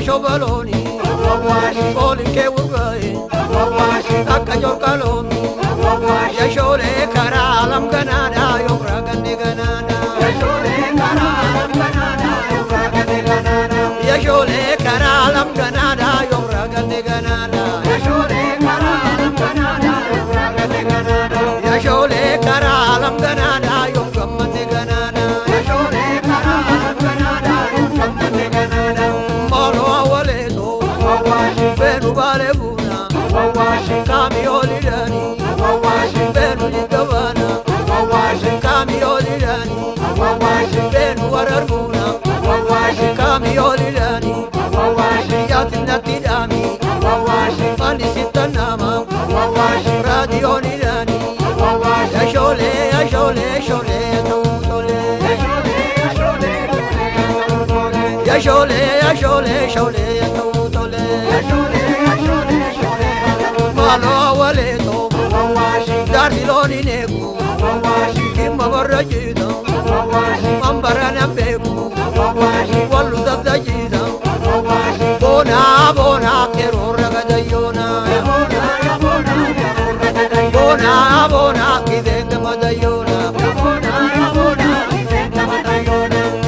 Shobaloni, Oli Keway, Takajor Kaloni, Yashole Karalam Ganada, Yobragan Ganada, Yashole Karalam Ganada, Yobragan Ganada, Yashole Karalam Ganada, Yobragan Ganada, Balebuna, Kamioli Dani, Benu Gavana, Kamioli Dani, Benu Warabuna, Kamioli Dani, Yatinati Dami, Manisitanama, Radioni Dani, Ashole, Ashole, Shole, Yashole, Ashole, Shole, Malo waleto, Darsiloni negu, Kimba barrajida, Mambarana beku, Walu dabdajida, Bona bona kero ragadayona, Bona bona kidenda madayona,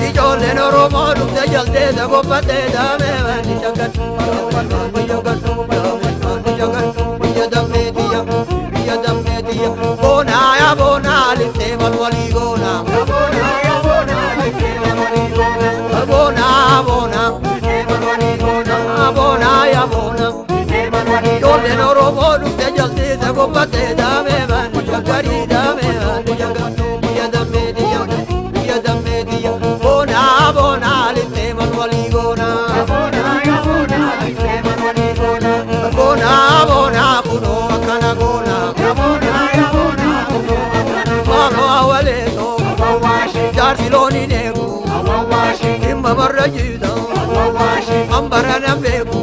Ijole no romaru de jalde da gopate da me vani jagat, Bona ya bona lite malwaligona, Bona bona, Bona ya bona, Yole no robo de jalde da gopate da me vani jagari da me vani jagatu ya da media, Bona bona lite malwaligona, Bona bona kuno kanagona, Malo awaleto, Darsiloni negu, Kimba barrajida, Ambarana beku,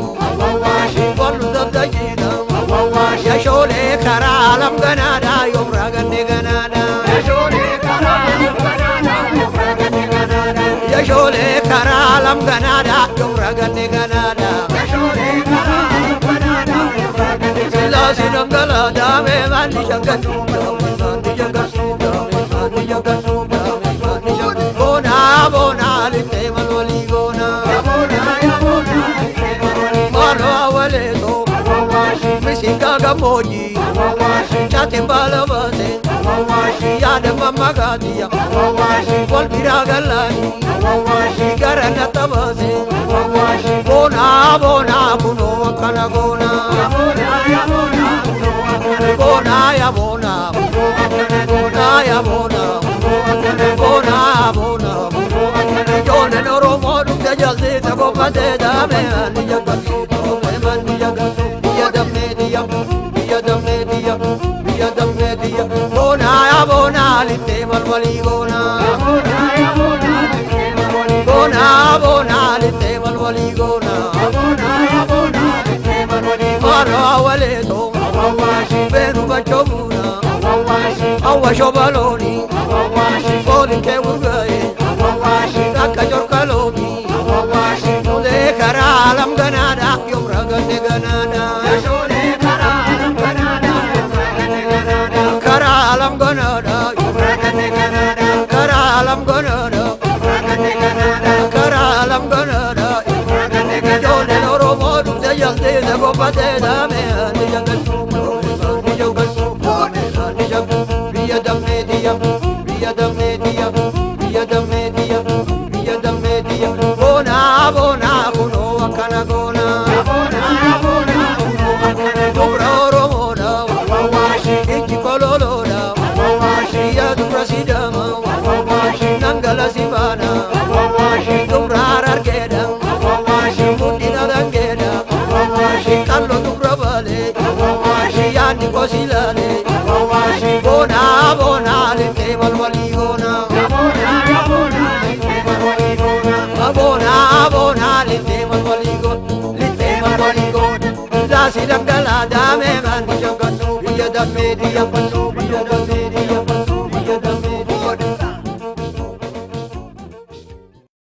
Walu dabdajida, Yashole karalam ganada, Yobragan ganada, Yashole karalam ganada, Yobragan ganada, Silam galada me mani jagatu, Bona bona lite malwaligona, Malo awaleto, Misinga gamoji, Chatimbala bate, Yadama magadia, Walpira galani, Garana tabase, Bona bona kuno kanagona, Bona ya bona, Bona ya bona, Bona bona, Yole no romo de jalde da gopate da me ani jagatu, me mani jagatu, ya da media, Bona ya bona lite malwaligona, Bona bona lite malwaligona, Malo awaleto, Benu bachomuna, Awa shobaloni, Oli kewugaye, Takajor kalomi, Ole karalam ganada, Yobragan ganada, Karalam ganada, Karalam ganada, Karalam ganada, Yole no romo de jalde de gopate da me ani jagatu, Bona bona kuno kanagona, Dobra romona, Ichikololoda, Yadu prasidama, Nangala sivana, Dobra argeda, Mundina dangeda, Kallo dobra vale, Yani kosilale, Bona bona lite malwaligona, Bona bona lite malwaligona, Silam galada me